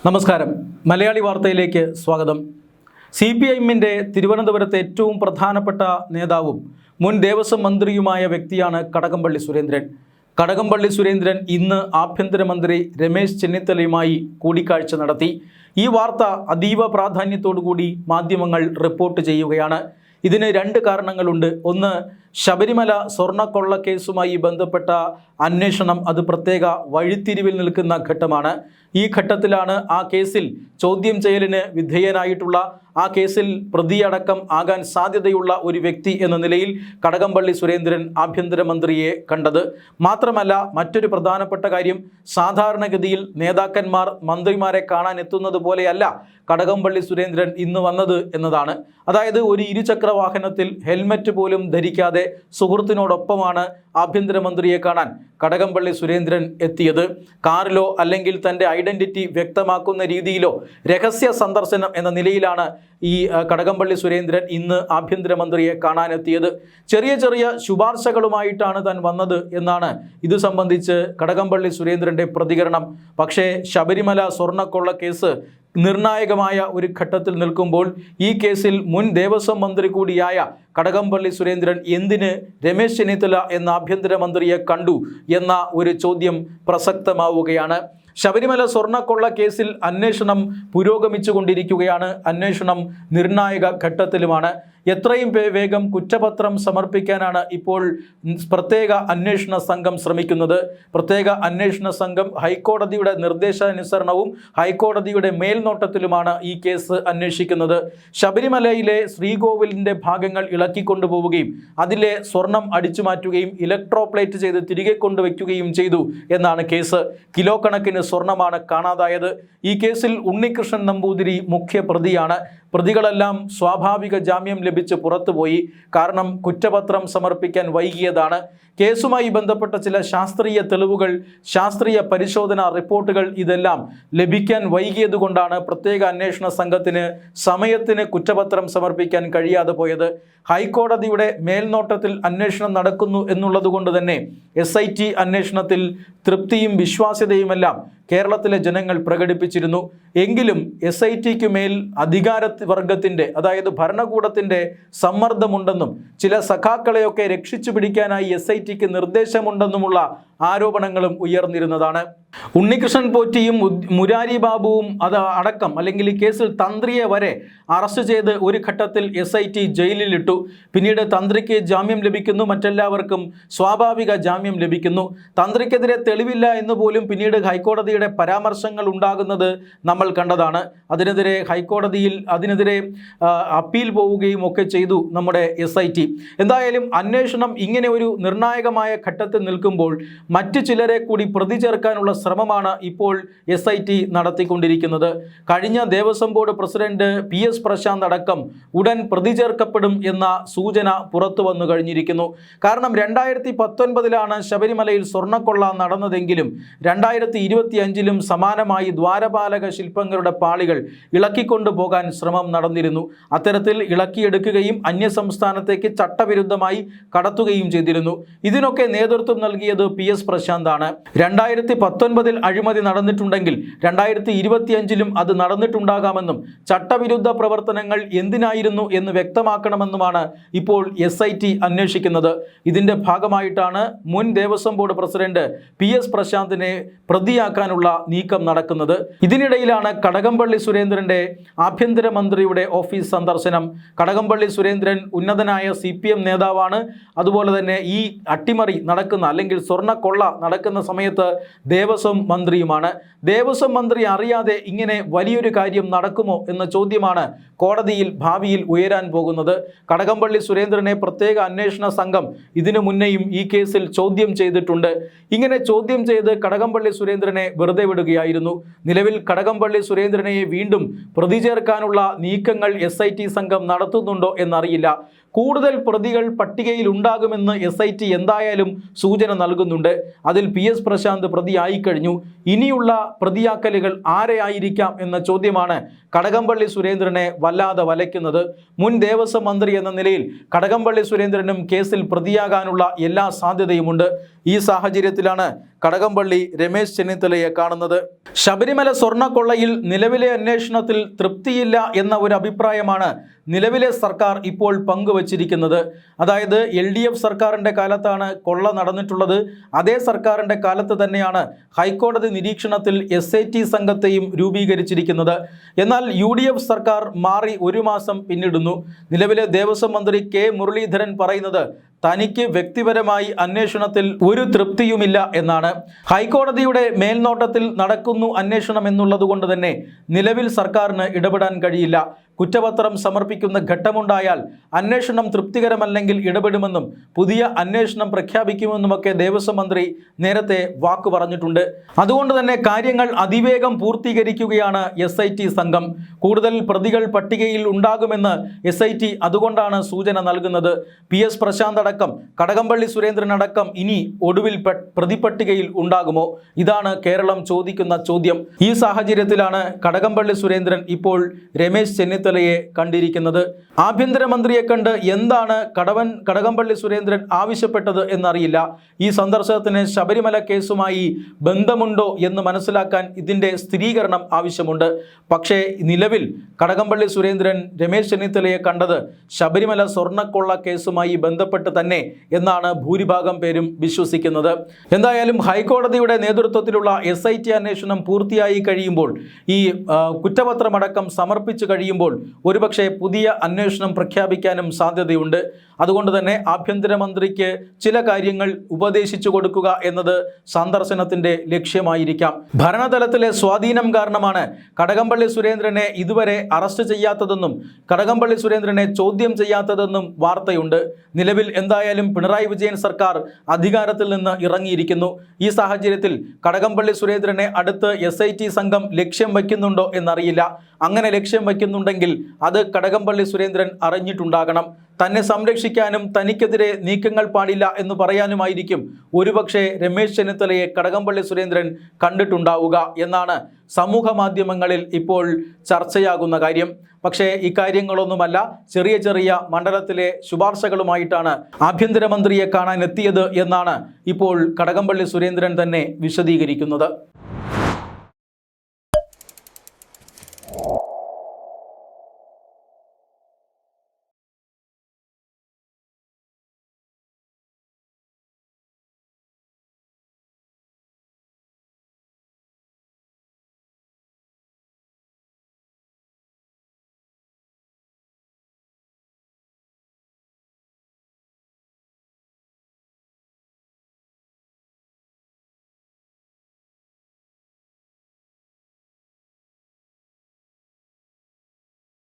നമസ്കാരം. മലയാളി വാർത്തയിലേക്ക് സ്വാഗതം. CPIഎമ്മിൻ്റെ തിരുവനന്തപുരത്തെ ഏറ്റവും പ്രധാനപ്പെട്ട നേതാവും മുൻ ദേവസ്വം മന്ത്രിയുമായ വ്യക്തിയാണ് കടകംപള്ളി സുരേന്ദ്രൻ. കടകംപള്ളി സുരേന്ദ്രൻ ഇന്ന് ആഭ്യന്തരമന്ത്രി രമേശ് ചെന്നിത്തലയുമായി കൂടിക്കാഴ്ച നടത്തി. ഈ വാർത്ത അതീവ പ്രാധാന്യത്തോടുകൂടി മാധ്യമങ്ങൾ റിപ്പോർട്ട് ചെയ്യുകയാണ്. ഇതിന് രണ്ട് കാരണങ്ങളുണ്ട്. ഒന്ന്, ശബരിമല സ്വർണ്ണക്കൊള്ള കേസുമായി ബന്ധപ്പെട്ട അന്വേഷണം അത് പ്രത്യേക വഴിത്തിരിവിൽ നിൽക്കുന്ന ഘട്ടമാണ്. ഈ ഘട്ടത്തിലാണ് ആ കേസിൽ ചോദ്യം ചെയ്യലിന് വിധേയനായിട്ടുള്ള, ആ കേസിൽ പ്രതിയടക്കം ആകാൻ സാധ്യതയുള്ള ഒരു വ്യക്തി എന്ന നിലയിൽ കടകംപള്ളി സുരേന്ദ്രൻ ആഭ്യന്തരമന്ത്രിയെ കണ്ടത്. മാത്രമല്ല, മറ്റൊരു പ്രധാനപ്പെട്ട കാര്യം, സാധാരണഗതിയിൽ നേതാക്കന്മാർ മന്ത്രിമാരെ കാണാൻ എത്തുന്നത് പോലെയല്ല കടകംപള്ളി സുരേന്ദ്രൻ ഇന്ന് വന്നത് എന്നതാണ്. അതായത് ഒരു ഇരുചക്ര വാഹനത്തിൽ ഹെൽമറ്റ് പോലും ധരിക്കാതെ സുഹൃത്തിനോടൊപ്പമാണ് ആഭ്യന്തരമന്ത്രിയെ കാണാൻ കടകംപള്ളി സുരേന്ദ്രൻ എത്തിയത്. കാറിലോ അല്ലെങ്കിൽ തൻ്റെ ഐഡന്റിറ്റി വ്യക്തമാക്കുന്ന രീതിയിലോ രഹസ്യ സന്ദർശനം എന്ന നിലയിലാണ് ഈ കടകംപള്ളി സുരേന്ദ്രൻ ഇന്ന് ആഭ്യന്തരമന്ത്രിയെ കാണാനെത്തിയത്. ചെറിയ ചെറിയ ശുപാർശകളുമായിട്ടാണ് താൻ വന്നത് എന്നാണ് ഇത് സംബന്ധിച്ച് കടകംപള്ളി സുരേന്ദ്രൻ്റെ പ്രതികരണം. പക്ഷേ ശബരിമല സ്വർണ്ണക്കൊള്ള കേസ് നിർണായകമായ ഒരു ഘട്ടത്തിൽ നിൽക്കുമ്പോൾ ഈ കേസിൽ മുൻ ദേവസ്വം മന്ത്രി കൂടിയായ കടകംപള്ളി സുരേന്ദ്രൻ എന്തിന് രമേശ് ചെന്നിത്തല എന്ന ആഭ്യന്തരമന്ത്രിയെ കണ്ടു എന്ന ഒരു ചോദ്യം പ്രസക്തമാവുകയാണ്. ശബരിമല സ്വർണ്ണക്കൊള്ള കേസിൽ അന്വേഷണം പുരോഗമിച്ചുകൊണ്ടിരിക്കുകയാണ്. അന്വേഷണം നിർണായക ഘട്ടത്തിലുമാണ്. എത്രയും വേഗം കുറ്റപത്രം സമർപ്പിക്കാനാണ് ഇപ്പോൾ പ്രത്യേക അന്വേഷണ സംഘം ശ്രമിക്കുന്നത്. പ്രത്യേക അന്വേഷണ സംഘം ഹൈക്കോടതിയുടെ നിർദ്ദേശാനുസരണവും ഹൈക്കോടതിയുടെ മേൽനോട്ടത്തിലുമാണ് ഈ കേസ് അന്വേഷിക്കുന്നത്. ശബരിമലയിലെ ശ്രീകോവിലിൻ്റെ ഭാഗങ്ങൾ ഇളക്കിക്കൊണ്ടുപോവുകയും അതിലെ സ്വർണം അടിച്ചു മാറ്റുകയും ഇലക്ട്രോപ്ലേറ്റ് ചെയ്ത് തിരികെ കൊണ്ടുവയ്ക്കുകയും ചെയ്തു എന്നാണ് കേസ്. കിലോ കണക്കിന് സ്വർണമാണ് കാണാതായത്. ഈ കേസിൽ ഉണ്ണികൃഷ്ണൻ നമ്പൂതിരി മുഖ്യ പ്രതിയാണ്. പ്രതികളെല്ലാം സ്വാഭാവിക ജാമ്യം ലഭിച്ച് പുറത്തുപോയി. കാരണം കുറ്റപത്രം സമർപ്പിക്കാൻ വൈകിയതാണ്. കേസുമായി ബന്ധപ്പെട്ട ചില ശാസ്ത്രീയ തെളിവുകൾ, ശാസ്ത്രീയ പരിശോധനാ റിപ്പോർട്ടുകൾ ഇതെല്ലാം ലഭിക്കാൻ വൈകിയതുകൊണ്ടാണ് പ്രത്യേക അന്വേഷണ സംഘത്തിന് സമയത്തിന് കുറ്റപത്രം സമർപ്പിക്കാൻ കഴിയാതെ പോയത്. ഹൈക്കോടതിയുടെ മേൽനോട്ടത്തിൽ അന്വേഷണം നടക്കുന്നു എന്നുള്ളത് കൊണ്ട് തന്നെ SIT അന്വേഷണത്തിൽ തൃപ്തിയും വിശ്വാസ്യതയുമെല്ലാം കേരളത്തിലെ ജനങ്ങൾ പ്രകടിപ്പിച്ചിരുന്നു. എങ്കിലും SITക്ക് മേൽ അധികാരവർഗത്തിൻ്റെ, അതായത് ഭരണകൂടത്തിൻ്റെ സമ്മർദ്ദമുണ്ടെന്നും ചില സഖാക്കളെയൊക്കെ രക്ഷിച്ചു പിടിക്കാനായി SITക്ക് നിർദ്ദേശമുണ്ടെന്നുമുള്ള ആരോപണങ്ങളും ഉയർന്നിരുന്നതാണ്. ഉണ്ണികൃഷ്ണൻ പോറ്റിയും മുരാരി ബാബുവും അത് അടക്കം, അല്ലെങ്കിൽ ഈ കേസിൽ തന്ത്രിയെ വരെ അറസ്റ്റ് ചെയ്ത് ഒരു ഘട്ടത്തിൽ SIT ജയിലിലിട്ടു. പിന്നീട് തന്ത്രിക്ക് ജാമ്യം ലഭിക്കുന്നു, മറ്റെല്ലാവർക്കും സ്വാഭാവിക ജാമ്യം ലഭിക്കുന്നു. തന്ത്രിക്കെതിരെ തെളിവില്ല എന്ന് പോലും പിന്നീട് ഹൈക്കോടതിയുടെ പരാമർശങ്ങൾ ഉണ്ടാകുന്നത് നമ്മൾ കണ്ടതാണ്. അതിനെതിരെ ഹൈക്കോടതിയിൽ അപ്പീൽ പോവുകയും ഒക്കെ ചെയ്തു നമ്മുടെ SIT. എന്തായാലും അന്വേഷണം ഇങ്ങനെ ഒരു നിർണായകമായ ഘട്ടത്തിൽ നിൽക്കുമ്പോൾ മറ്റു ചിലരെ കൂടി പ്രതി ചേർക്കാനുള്ള ശ്രമമാണ് ഇപ്പോൾ SIT നടത്തിക്കൊണ്ടിരിക്കുന്നത്. കഴിഞ്ഞ Devaswom board president PS Prashant അടക്കം ഉടൻ പ്രതി ചേർക്കപ്പെടും എന്ന സൂചന പുറത്തു വന്നു കഴിഞ്ഞിരിക്കുന്നു. കാരണം 2019 ശബരിമലയിൽ സ്വർണ്ണക്കൊള്ള നടന്നതെങ്കിലും 2025 സമാനമായി ദ്വാരപാലക ശില്പങ്ങളുടെ പാളികൾ ഇളക്കിക്കൊണ്ടു പോകാൻ ശ്രമം നടന്നിരുന്നു. അത്തരത്തിൽ ഇളക്കിയെടുക്കുകയും അന്യസംസ്ഥാനത്തേക്ക് ചട്ടവിരുദ്ധമായി കടത്തുകയും ചെയ്തിരുന്നു. ഇതിനൊക്കെ നേതൃത്വം നൽകിയത് PS പ്രശാന്താണ്. 2019 അഴിമതി നടന്നിട്ടുണ്ടെങ്കിൽ 2025 അത് നടന്നിട്ടുണ്ടാകാമെന്നും ചട്ടവിരുദ്ധ പ്രവർത്തനങ്ങൾ എന്തിനായിരുന്നു എന്ന് വ്യക്തമാക്കണമെന്നുമാണ് ഇപ്പോൾ SIT അന്വേഷിക്കുന്നത്. ഇതിൻ്റെ ഭാഗമായിട്ടാണ് മുൻ ദേവസ്വം ബോർഡ് പ്രസിഡന്റ് PS പ്രശാന്തിനെ പ്രതിയാക്കാനുള്ള നീക്കം നടക്കുന്നത്. ഇതിനിടയിലാണ് കടകംപള്ളി സുരേന്ദ്രൻ്റെ ആഭ്യന്തരമന്ത്രിയുടെ ഓഫീസ് സന്ദർശനം. കടകംപള്ളി സുരേന്ദ്രൻ ഉന്നതനായ CPM നേതാവാണ്. അതുപോലെ തന്നെ ഈ അട്ടിമറി നടക്കുന്ന, അല്ലെങ്കിൽ സ്വർണ്ണക്കൊള്ള നടക്കുന്ന സമയത്ത് ദേവസ്വം മന്ത്രിയുമാണ്. ദേവസ്വം മന്ത്രി അറിയാതെ ഇങ്ങനെ വലിയൊരു കാര്യം നടക്കുമോ എന്ന ചോദ്യമാണ് കോടതിയിൽ ഭാവിയിൽ ഉയരാൻ പോകുന്നത്. കടകംപള്ളി സുരേന്ദ്രനെ പ്രത്യേക അന്വേഷണ സംഘം ഇതിനു മുന്നേയും ഈ കേസിൽ ചോദ്യം ചെയ്തിട്ടുണ്ട്. ഇങ്ങനെ ചോദ്യം ചെയ്ത് കടകംപള്ളി സുരേന്ദ്രനെ വെറുതെ വിടുകയായിരുന്നു. നിലവിൽ കടകംപള്ളി സുരേന്ദ്രനെ വീണ്ടും പ്രതി ചേർക്കാനുള്ള നീക്കങ്ങൾ SIT സംഘം നടത്തുന്നുണ്ടോ എന്നറിയില്ല. കൂടുതൽ പ്രതികൾ പട്ടികയിൽ ഉണ്ടാകുമെന്ന് SIT എന്തായാലും സൂചന നൽകുന്നുണ്ട്. അതിൽ PS പ്രശാന്ത് പ്രതിയായിക്കഴിഞ്ഞു. ഇനിയുള്ള പ്രതിയാക്കലുകൾ ആരെയായിരിക്കാം എന്ന ചോദ്യമാണ് കടകംപള്ളി സുരേന്ദ്രനെ വല്ലാതെ വലയ്ക്കുന്നത്. മുൻ ദേവസ്വം മന്ത്രി എന്ന നിലയിൽ കടകംപള്ളി സുരേന്ദ്രനും കേസിൽ പ്രതിയാകാനുള്ള എല്ലാ സാധ്യതയുമുണ്ട്. ഈ സാഹചര്യത്തിലാണ് കടകംപള്ളി രമേശ് ചെന്നിത്തലയെ കാണുന്നത്. ശബരിമല സ്വർണ്ണക്കൊള്ളയിൽ നിലവിലെ അന്വേഷണത്തിൽ തൃപ്തിയില്ല എന്ന ഒരു അഭിപ്രായമാണ് നിലവിലെ സർക്കാർ ഇപ്പോൾ പങ്കുവച്ചിരിക്കുന്നത്. അതായത് LDF സർക്കാരിൻ്റെ കാലത്താണ് കൊള്ള നടന്നിട്ടുള്ളത്. അതേ സർക്കാരിൻ്റെ കാലത്ത് തന്നെയാണ് ഹൈക്കോടതി നിരീക്ഷണത്തിൽ SIT സംഘത്തെയും രൂപീകരിച്ചിരിക്കുന്നത്. എന്നാൽ UDF സർക്കാർ മാറി 1 മാസം പിന്നിടുന്നു. നിലവിലെ ദേവസ്വം മന്ത്രി K മുരളീധരൻ പറയുന്നത് തനിക്ക് വ്യക്തിപരമായി അന്വേഷണത്തിൽ ഒരു തൃപ്തിയുമില്ല എന്നാണ്. ഹൈക്കോടതിയുടെ മേൽനോട്ടത്തിൽ നടക്കുന്നു അന്വേഷണം എന്നുള്ളത് കൊണ്ട് തന്നെ നിലവിൽ സർക്കാരിന് ഇടപെടാൻ കഴിയില്ല. കുറ്റപത്രം സമർപ്പിക്കുന്ന ഘട്ടമുണ്ടായാൽ അന്വേഷണം തൃപ്തികരമല്ലെങ്കിൽ ഇടപെടുമെന്നും പുതിയ അന്വേഷണം പ്രഖ്യാപിക്കുമെന്നുമൊക്കെ ദേവസ്വം മന്ത്രി നേരത്തെ വാക്കു പറഞ്ഞിട്ടുണ്ട്. അതുകൊണ്ട് തന്നെ കാര്യങ്ങൾ അതിവേഗം പൂർത്തീകരിക്കുകയാണ് SIT സംഘം. കൂടുതൽ പ്രതികൾ പട്ടികയിൽ ഉണ്ടാകുമെന്ന് SIT അതുകൊണ്ടാണ് സൂചന നൽകുന്നത്. PS പ്രശാന്ത് അടക്കം കടകംപള്ളി സുരേന്ദ്രൻ അടക്കം ഇനി ഒടുവിൽ പ്രതിപട്ടികയിൽ ഉണ്ടാകുമോ? ഇതാണ് കേരളം ചോദിക്കുന്ന ചോദ്യം. ഈ സാഹചര്യത്തിലാണ് കടകംപള്ളി സുരേന്ദ്രൻ ഇപ്പോൾ രമേശ് ചെന്നിത്തലയെ കണ്ടിരിക്കുന്നത്. ആഭ്യന്തരമന്ത്രിയെ കണ്ട് എന്താണ് കടകംപള്ളി സുരേന്ദ്രൻ ആവശ്യപ്പെട്ടത് എന്നറിയില്ല. ഈ സന്ദർശനത്തിന് ശബരിമല കേസുമായി ബന്ധമുണ്ടോ എന്ന് മനസ്സിലാക്കാൻ ഇതിൻ്റെ സ്ഥിരീകരണം ആവശ്യമുണ്ട്. പക്ഷേ നിലവിൽ കടകംപള്ളി സുരേന്ദ്രൻ രമേശ് ചെന്നിത്തലയെ കണ്ടത് ശബരിമല സ്വർണ്ണക്കൊള്ള കേസുമായി ബന്ധപ്പെട്ട് തന്നെ എന്നാണ് ഭൂരിഭാഗം പേരും വിശ്വസിക്കുന്നത്. എന്തായാലും ഹൈക്കോടതിയുടെ നേതൃത്വത്തിലുള്ള SIT അന്വേഷണം പൂർത്തിയായി കഴിയുമ്പോൾ, ഈ കുറ്റപത്രമടക്കം സമർപ്പിച്ചു കഴിയുമ്പോൾ ഒരുപക്ഷെ പുതിയ അന്വേഷണം പ്രഖ്യാപിക്കാനും സാധ്യതയുണ്ട്. അതുകൊണ്ട് തന്നെ ആഭ്യന്തരമന്ത്രിക്ക് ചില കാര്യങ്ങൾ ഉപദേശിച്ചു കൊടുക്കുക എന്നത് സന്ദർശനത്തിൻ്റെ ലക്ഷ്യമായിരിക്കാം. ഭരണതലത്തിലെ സ്വാധീനം കാരണമാണ് കടകംപള്ളി സുരേന്ദ്രനെ ഇതുവരെ അറസ്റ്റ് ചെയ്യാത്തതെന്നും കടകംപള്ളി സുരേന്ദ്രനെ ചോദ്യം ചെയ്യാത്തതെന്നും വാർത്തയുണ്ട്. നിലവിൽ എന്തായാലും പിണറായി വിജയൻ സർക്കാർ അധികാരത്തിൽ നിന്ന് ഇറങ്ങിയിരിക്കുന്നു. ഈ സാഹചര്യത്തിൽ കടകംപള്ളി സുരേന്ദ്രനെ അടുത്ത് SIT സംഘം ലക്ഷ്യം വയ്ക്കുന്നുണ്ടോ എന്നറിയില്ല. അങ്ങനെ ലക്ഷ്യം വയ്ക്കുന്നുണ്ടെങ്കിൽ അത് കടകംപള്ളി സുരേന്ദ്രൻ അറിഞ്ഞിട്ടുണ്ടാകണം. തന്നെ സംരക്ഷിക്കാനും തനിക്കെതിരെ നീക്കങ്ങൾ പാടില്ല എന്ന് പറയാനുമായിരിക്കും ഒരുപക്ഷെ രമേശ് ചെന്നിത്തലയെ കടകംപള്ളി സുരേന്ദ്രൻ കണ്ടിട്ടുണ്ടാവുക എന്നാണ് സമൂഹ മാധ്യമങ്ങളിൽ ഇപ്പോൾ ചർച്ചയാകുന്ന കാര്യം. പക്ഷേ ഇക്കാര്യങ്ങളൊന്നുമല്ല, ചെറിയ ചെറിയ മണ്ഡലത്തിലെ ശുപാർശകളുമായിട്ടാണ് ആഭ്യന്തരമന്ത്രിയെ കാണാൻ എത്തിയത് എന്നാണ് ഇപ്പോൾ കടകംപള്ളി സുരേന്ദ്രൻ തന്നെ വിശദീകരിക്കുന്നത്.